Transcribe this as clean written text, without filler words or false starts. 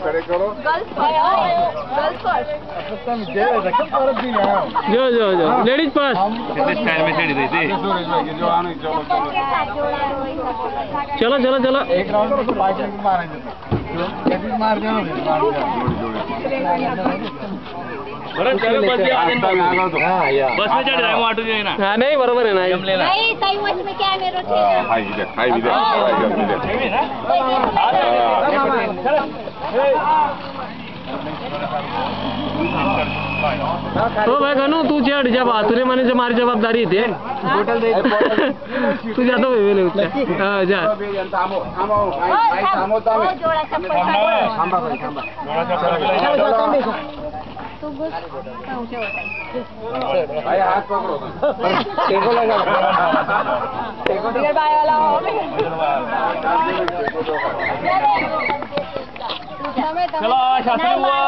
खड़े करो जो जो जो लेडीज पास स्टाइल में चढ़ी रही थी। चलो चलो चलो एक राउंड तो बाइक मारेंगे मार दो बस में चढ़ रहा है ऑटो जो है ना। हाँ नहीं बरोबर है ना नहीं सही वॉच में क्या है मेरे हाई भी तो भाई कनु तू चढ़ जा तुझे माने जो हमारी जवाबदारी थी तू जा तो वेले उठा हां जा भाई हाथ पकड़ो टेको लगा चलो शास्त्री हुआ।